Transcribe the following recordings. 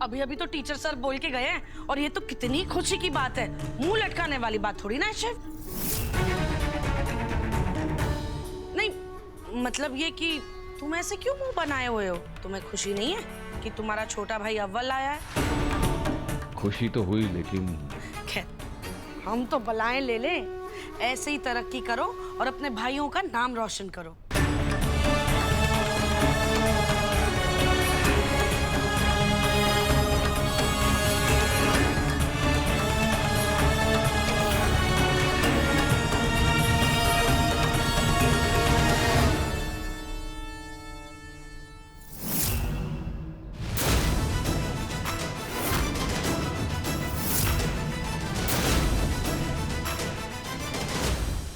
अभी अभी तो टीचर सर बोल के गए हैं और ये तो कितनी खुशी की बात है। मुंह लटकाने वाली बात थोड़ी ना है शिव। नहीं मतलब ये कि तुम ऐसे क्यों मुंह बनाए हुए हो? तुम्हें खुशी नहीं है कि तुम्हारा छोटा भाई अव्वल आया है? खुशी तो हुई लेकिन खैर हम तो बलाएं ले लें, ऐसे ही तरक्की करो और अपने भाइयों का नाम रोशन करो।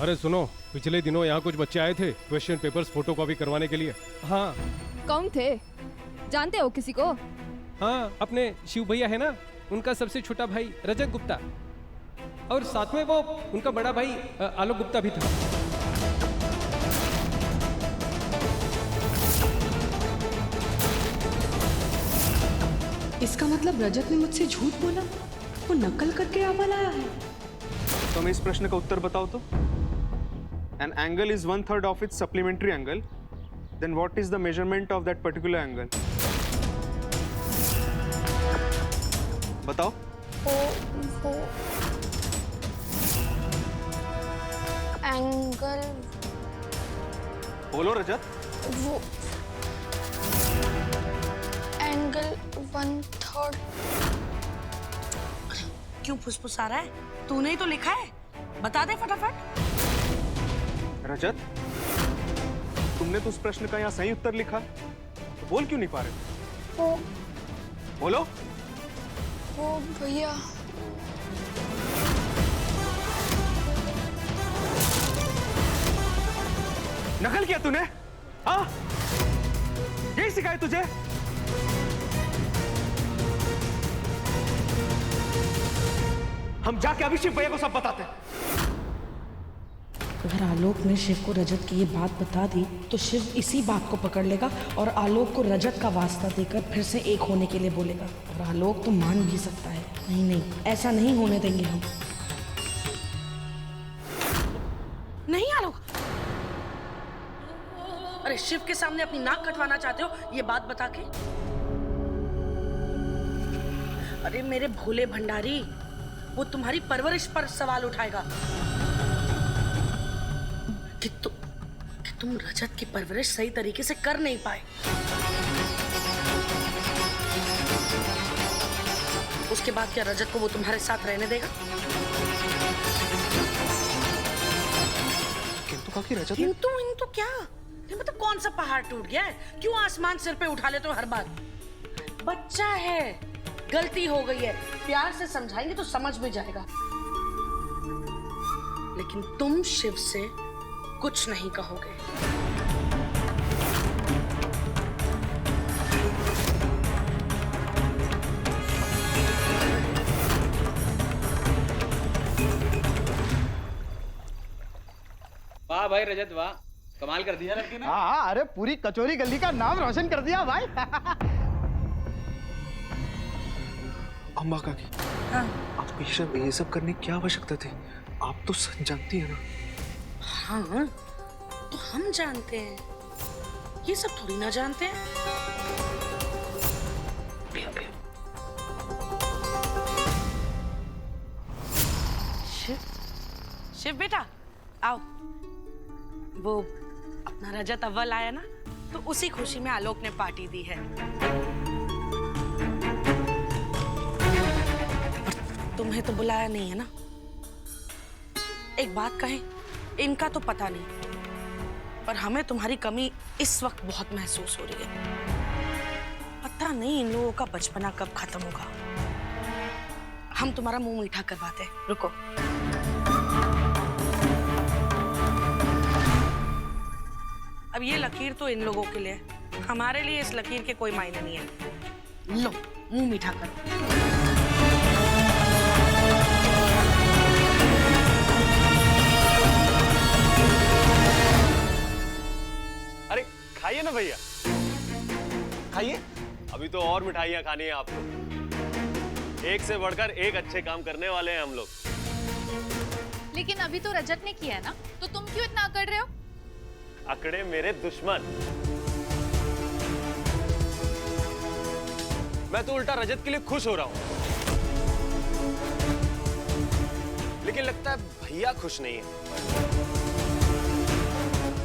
अरे सुनो, पिछले दिनों यहाँ कुछ बच्चे आए थे क्वेश्चन पेपर्स फोटोकॉपी करवाने के लिए। हाँ। कौन थे? जानते हो किसी को? हाँ, अपने शिव भैया है ना, उनका सबसे छोटा भाई रजत गुप्ता, और साथ में वो उनका बड़ा भाई आलोक गुप्ता भी था। इसका मतलब रजत ने मुझसे झूठ बोला, वो नकल करके अव्वल आया है। तो हमें इस प्रश्न का उत्तर बताओ तो। An angle is 1/3 of its supplementary angle. Then what is the measurement of that particular angle? बताओ। वो एंगल। बोलो रजत। वो एंगल 1/3। क्यों फुसफुसा रहा है? तूने ही तो लिखा है, बता दे फटाफट। रजत, तुमने तो उस प्रश्न का यहाँ सही उत्तर लिखा, तो बोल क्यों नहीं पा रहे? वो बोलो। वो भैया नकल किया तूने? हाँ? यही सिखाया तुझे? हम जाके अभी शिव भैया को सब बताते हैं। अगर आलोक ने शिव को रजत की ये बात बता दी तो शिव इसी बात को पकड़ लेगा और आलोक को रजत का वास्ता देकर फिर से एक होने के लिए बोलेगा। और आलोक तो मान भी सकता है। नहीं नहीं, ऐसा नहीं होने देंगे हम। नहीं आलोक, अरे शिव के सामने अपनी नाक कटवाना चाहते हो ये बात बता के? अरे मेरे भोले भंडारी, वो तुम्हारी परवरिश पर सवाल उठाएगा कि तुम रजत की परवरिश सही तरीके से कर नहीं पाए। उसके बाद क्या रजत को वो तुम्हारे साथ रहने देगा? किंतु काकी रजत ने... किंतु क्या? ये मतलब कौन सा पहाड़ टूट गया है? क्यों आसमान सिर पे उठा लेते हो हर बार? बच्चा है, गलती हो गई है, प्यार से समझाएंगे तो समझ में जाएगा। लेकिन तुम शिव से कुछ नहीं कहोगे। वाह भाई रजत, वाह कमाल कर दिया लड़की ने। हाँ, अरे पूरी कचौरी गली का नाम रोशन कर दिया भाई। अम्मा काकी, हाँ? आप ये सब करने की क्या आवश्यकता थी? आप तो सच जानती है ना। हाँ तो हम जानते हैं, ये सब थोड़ी ना जानते हैं। शिव बेटा आओ। वो अपना रजत अव्वल आया ना, तो उसी खुशी में आलोक ने पार्टी दी है। तुम्हें तो बुलाया नहीं है ना। एक बात कहें, इनका तो पता नहीं, पर हमें तुम्हारी कमी इस वक्त बहुत महसूस हो रही है। पता नहीं इन लोगों का बचपना कब खत्म होगा। हम तुम्हारा मुंह मीठा करवाते हैं, रुको। अब ये लकीर तो इन लोगों के लिए, हमारे लिए इस लकीर के कोई मायने नहीं है। लो मुंह मीठा करो। अरे खाइए ना भैया, खाइए। अभी तो और मिठाइयाँ खानी है आपको। एक से बढ़कर एक अच्छे काम करने वाले हैं हम लोग। लेकिन अभी तो रजत ने किया है ना, तो तुम क्यों इतना अकड़ रहे हो? अकड़े मेरे दुश्मन। मैं तो उल्टा रजत के लिए खुश हो रहा हूं, लेकिन लगता है भैया खुश नहीं है।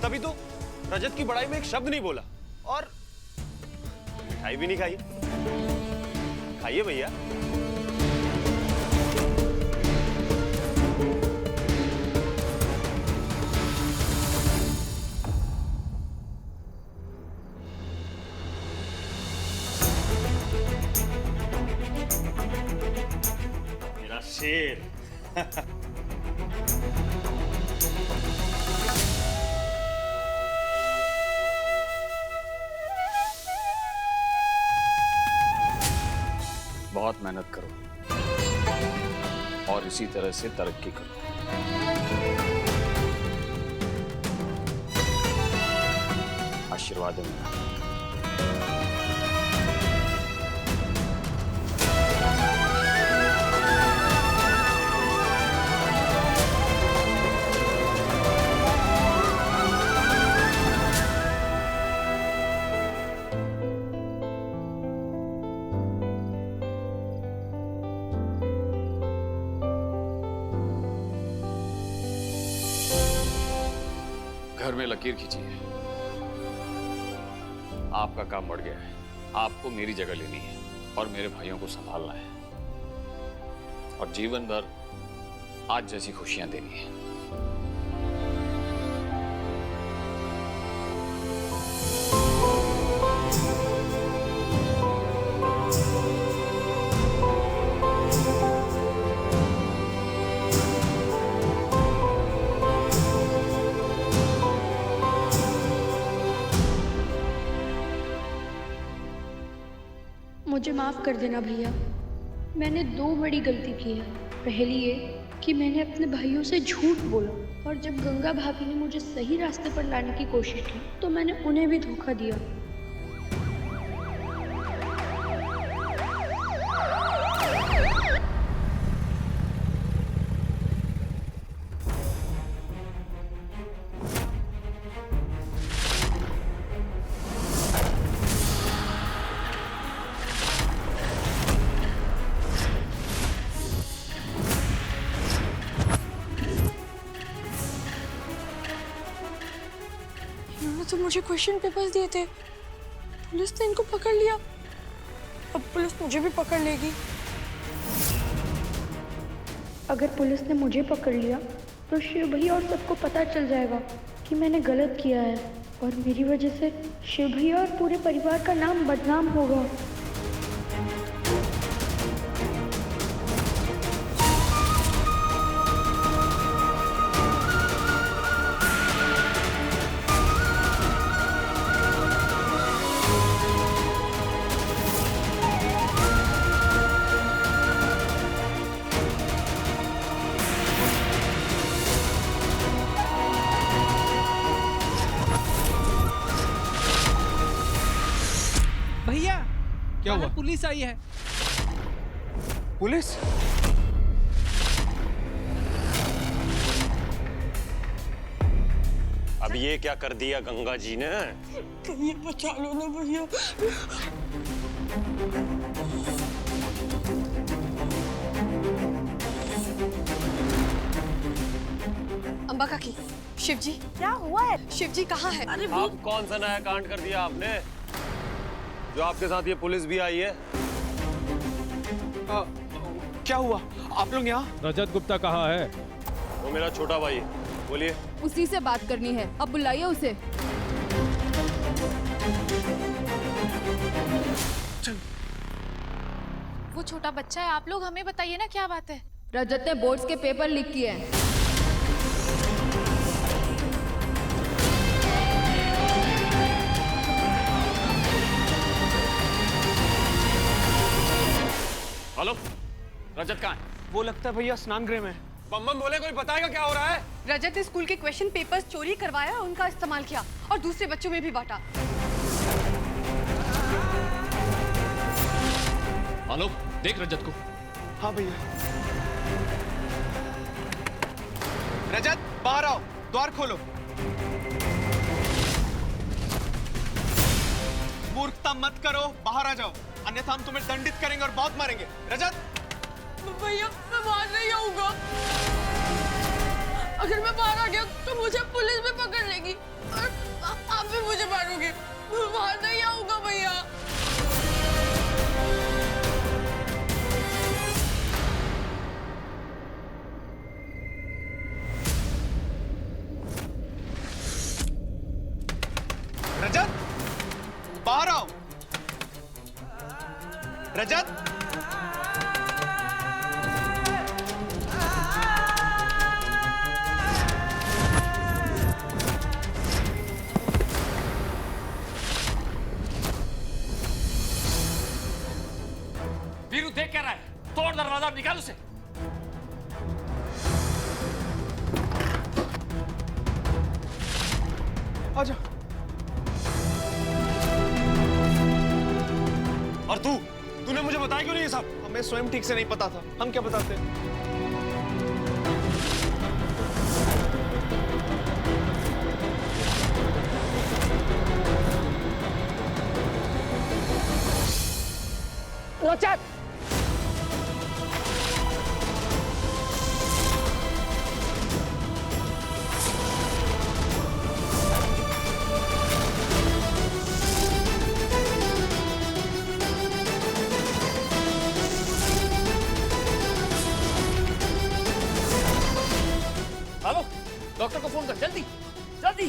तभी तो रजत की बड़ाई में एक शब्द नहीं बोला और मिठाई भी नहीं खाई। खाइए भैया। मेरा शेर। बहुत मेहनत करो और इसी तरह से तरक्की करो। आशीर्वाद है मेरा। घर में लकीर खींची है। आपका काम बढ़ गया है। आपको मेरी जगह लेनी है और मेरे भाइयों को संभालना है और जीवन भर आज जैसी खुशियां देनी है। मुझे माफ़ कर देना भैया, मैंने 2 बड़ी गलती की है। पहली ये कि मैंने अपने भाइयों से झूठ बोला और जब गंगा भाभी ने मुझे सही रास्ते पर लाने की कोशिश की तो मैंने उन्हें भी धोखा दिया। तो मुझे क्वेश्चन पेपर्स दिए थे, पुलिस ने इनको पकड़ लिया। अब पुलिस मुझे भी पकड़ लेगी। अगर पुलिस ने मुझे पकड़ लिया तो शिव भैया और सबको पता चल जाएगा कि मैंने गलत किया है और मेरी वजह से शिव भैया और पूरे परिवार का नाम बदनाम होगा। भैया क्या हुआ? पुलिस आई है। पुलिस? अब ये क्या कर दिया गंगा जी ने? ये बचा लो ना भैया। अम्बा काकी, शिवजी क्या हुआ है? शिवजी कहाँ है? अरे अब कौन सा नया कांड कर दिया आपने जो आपके साथ ये पुलिस भी आई है? क्या हुआ? आप लोग यहाँ? रजत गुप्ता कहाँ है? वो मेरा छोटा भाई है। बोलिए। उसी से बात करनी है, अब बुलाइए उसे। वो छोटा बच्चा है, आप लोग हमें बताइए ना क्या बात है। रजत ने बोर्ड्स के पेपर लीक किए हैं। हेलो, रजत कहाँ है? वो लगता है भैया स्नान गृह में। बम बम बोले, कोई बताएगा क्या हो रहा है? रजत ने स्कूल के क्वेश्चन पेपर्स चोरी करवाया, उनका इस्तेमाल किया और दूसरे बच्चों में भी बांटा। आलोक, देख रजत को। हाँ भैया। रजत, बाहर आओ, द्वार खोलो। मूर्खता मत करो, बाहर आ जाओ, अन्यथा हम तुम्हें दंडित करेंगे और बहुत मारेंगे। रजत। भैया मैं बाहर नहीं आऊंगा। अगर मैं बाहर आ गया तो मुझे पुलिस भी पकड़ लेगी और आप भी मुझे मारोगे। मैं बाहर नहीं आऊंगा भैया। रजत, बाहर आओ। रजत। वीरू देख क्या रहा है? तोड़ दरवाजा, निकाल उसे। आजा। और तूने मुझे बताया क्यों नहीं ये सब? हमें स्वयं ठीक से नहीं पता था, हम क्या बताते? रजत! आलोक, डॉक्टर को फोन कर, जल्दी जल्दी।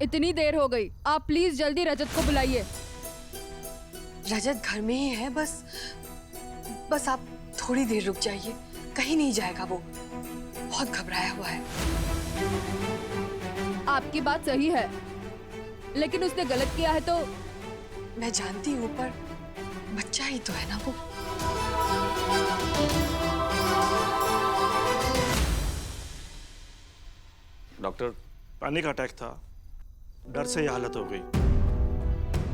इतनी देर हो गई, आप प्लीज जल्दी रजत को बुलाइए। रजत घर में ही है, बस आप थोड़ी देर रुक जाइए, कहीं नहीं जाएगा वो, बहुत घबराया हुआ है। आपकी बात सही है, लेकिन उसने गलत किया है तो। मैं जानती हूँ, पर बच्चा ही तो है ना वो। डॉक्टर, पैनिक अटैक था, डर से ये हालत हो गई,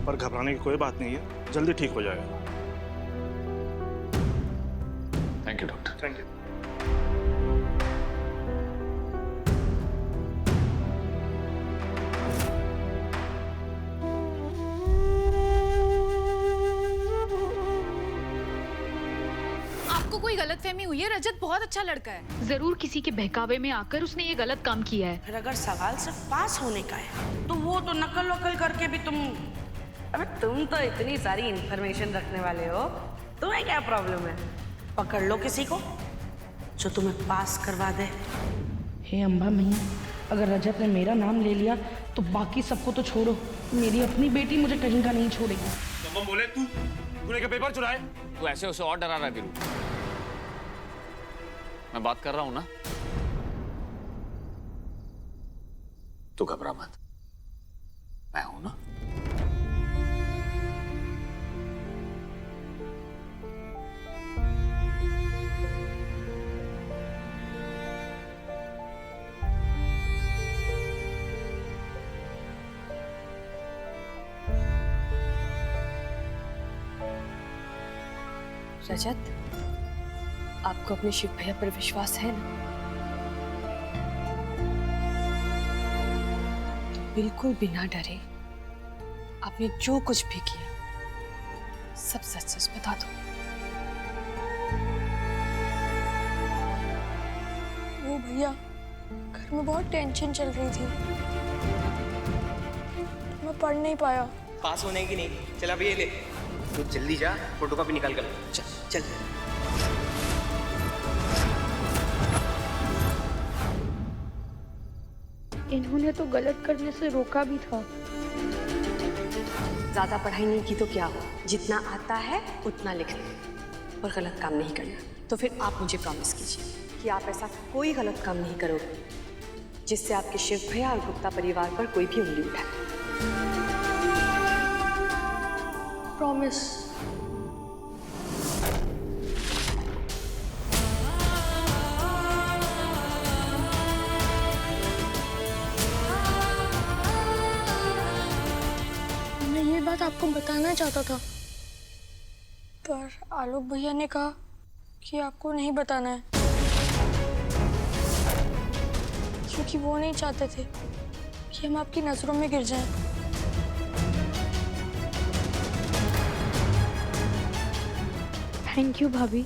पर घबराने की कोई बात नहीं है, जल्दी ठीक हो जाएगा। Thank you doctor. Thank you. आपको कोई गलतफहमी हुई है? रजत बहुत अच्छा लड़का है। जरूर किसी के बहकावे में आकर उसने ये गलत काम किया है। फिर अगर सवाल सिर्फ पास होने का है तो वो तो नकल वकल करके भी तुम। अबे तुम तो इतनी सारी इंफॉर्मेशन रखने वाले हो, तुम्हें क्या प्रॉब्लम है? पकड़ लो किसी को जो तुम्हें पास करवा दे। हे अम्बा मैया, अगर रजत ने मेरा नाम ले लिया तो बाकी सबको तो छोड़ो, मेरी अपनी बेटी मुझे कहीं का नहीं छोड़ेगी। तो बोले तूने क्या पेपर चुराए? तू ऐसे उसे और डरा रहा है वीरू। मैं बात कर रहा हूं ना। तू घबरा मत, मैं हूं ना। रजत, आपको अपने शिव भैया पर विश्वास है ना? तो बिल्कुल बिना डरे आपने जो कुछ भी किया सब सच सच बता दो। वो भैया, घर में बहुत टेंशन चल रही थी, मैं पढ़ नहीं पाया। पास होने की नहीं। चल अब ये ले, तू जल्दी जा, फोटो कॉपी निकाल कर। चल चल। इन्होंने तो गलत करने से रोका भी था। ज्यादा पढ़ाई नहीं की तो क्या हो, जितना आता है उतना लिख ले और गलत काम नहीं करना। तो फिर आप मुझे प्रॉमिस कीजिए कि आप ऐसा कोई गलत काम नहीं करोगे जिससे आपके शिव भैया और गुप्ता परिवार पर कोई भी उंगली उठाए। प्रॉमिस। आपको बताना चाहता था, पर आलोक भैया ने कहा कि आपको नहीं बताना है, क्योंकि वो नहीं चाहते थे कि हम आपकी नजरों में गिर जाएं। थैंक यू भाभी।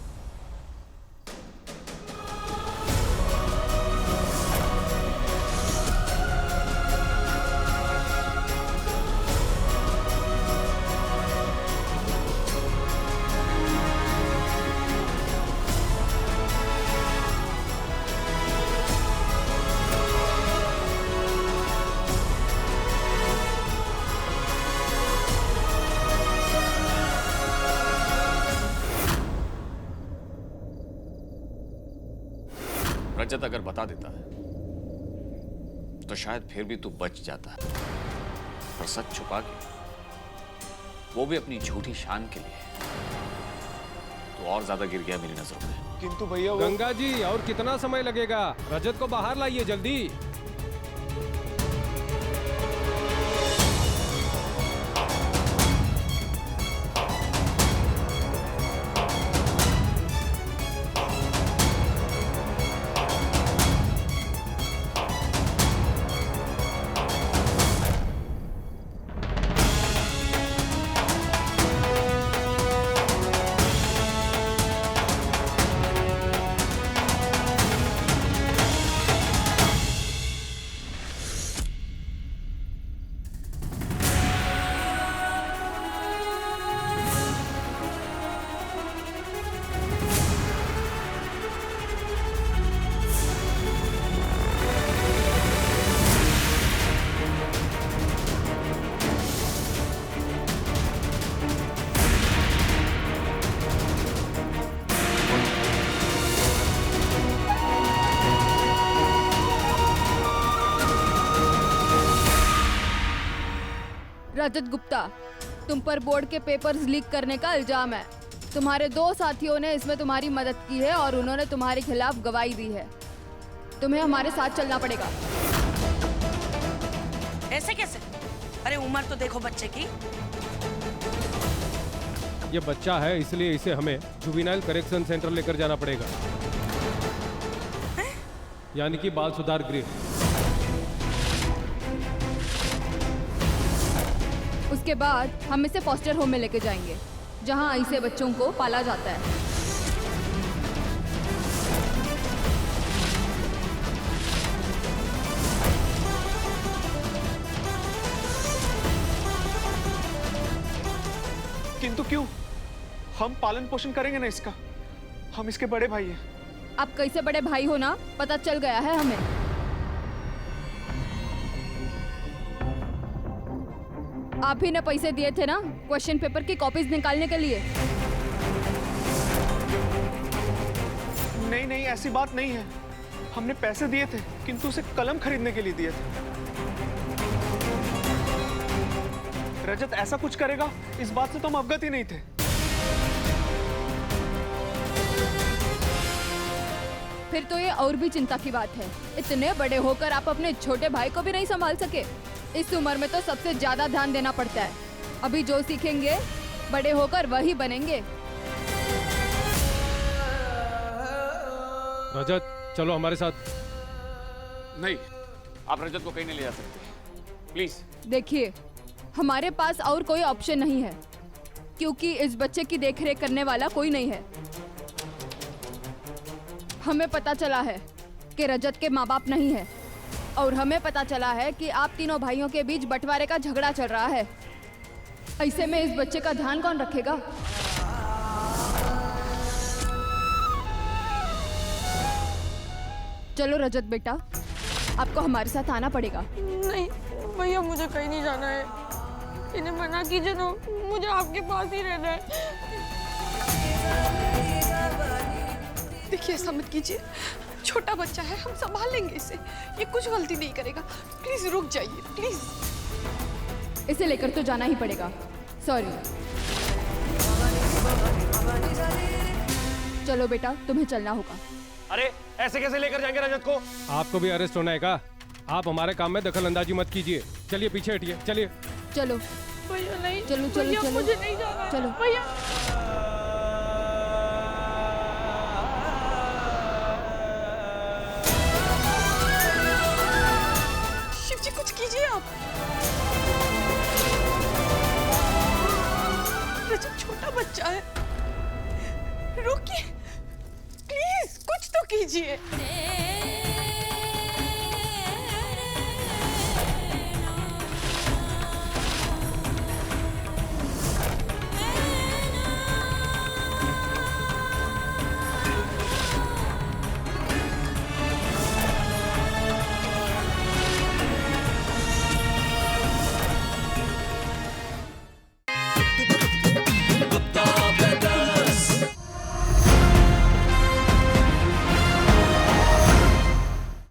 रजत अगर बता देता है तो शायद फिर भी तू बच जाता है, पर सच छुपा के, वो भी अपनी झूठी शान के लिए, तो और ज्यादा गिर गया मेरी नजरों में। किंतु भैया गंगा जी, और कितना समय लगेगा? रजत को बाहर लाइए जल्दी। रजत गुप्ता, तुम पर बोर्ड के पेपर्स लीक करने का इल्जाम है। तुम्हारे 2 साथियों ने इसमें तुम्हारी मदद की है और उन्होंने तुम्हारे खिलाफ गवाही दी है। तुम्हें हमारे साथ चलना पड़ेगा। ऐसे कैसे? अरे उम्र तो देखो बच्चे की। ये बच्चा है, इसलिए इसे हमें जुवेनाइल करेक्शन सेंटर लेकर जाना पड़ेगा, यानी कि बाल सुधार गृह। उसके बाद हम इसे फॉस्टर होम में लेके जाएंगे, जहां ऐसे बच्चों को पाला जाता है। किंतु क्यों? हम पालन पोषण करेंगे ना इसका। हम इसके बड़े भाई हैं। आप कैसे बड़े भाई हो ना, पता चल गया है हमें। आप ही ने पैसे दिए थे ना क्वेश्चन पेपर की कॉपीज निकालने के लिए। नहीं नहीं, ऐसी बात नहीं है। हमने पैसे दिए थे, किंतु उसे कलम खरीदने के लिए दिए थे। रजत ऐसा कुछ करेगा, इस बात से तो हम अवगत ही नहीं थे। फिर तो ये और भी चिंता की बात है। इतने बड़े होकर आप अपने छोटे भाई को भी नहीं संभाल सके। इस उम्र में तो सबसे ज्यादा ध्यान देना पड़ता है। अभी जो सीखेंगे बड़े होकर वही बनेंगे। रजत, चलो हमारे साथ। नहीं, आप रजत को कहीं नहीं ले जा सकते, प्लीज। देखिए, हमारे पास और कोई ऑप्शन नहीं है, क्योंकि इस बच्चे की देखरेख करने वाला कोई नहीं है। हमें पता चला है कि रजत के माँ बाप नहीं है, और हमें पता चला है कि आप तीनों भाइयों के बीच बंटवारे का झगड़ा चल रहा है। ऐसे में इस बच्चे का ध्यान कौन रखेगा? चलो रजत बेटा, आपको हमारे साथ आना पड़ेगा। नहीं भैया, मुझे कहीं नहीं जाना है। इन्हें मना कीजिए ना, मुझे आपके पास ही रहना है। देखिए, ऐसा मत कीजिए। छोटा बच्चा है, हम संभाल लेंगे इसे। ये कुछ गलती नहीं करेगा। प्लीज रुक जाइए, प्लीज। इसे लेकर तो जाना ही पड़ेगा। सॉरी। चलो बेटा, तुम्हें चलना होगा। अरे ऐसे कैसे लेकर जाएंगे रजत को? आपको भी अरेस्ट होना है का? आप हमारे काम में दखल अंदाजी मत कीजिए। चलिए पीछे हटिए, चलिए। चलो। भैया नहीं, चलो चलो भैया, चलो मुझे नहीं जाना। चलो भैया शिव जी कुछ कीजिए आप। रजत छोटा बच्चा है, रोकिए प्लीज, कुछ तो कीजिए।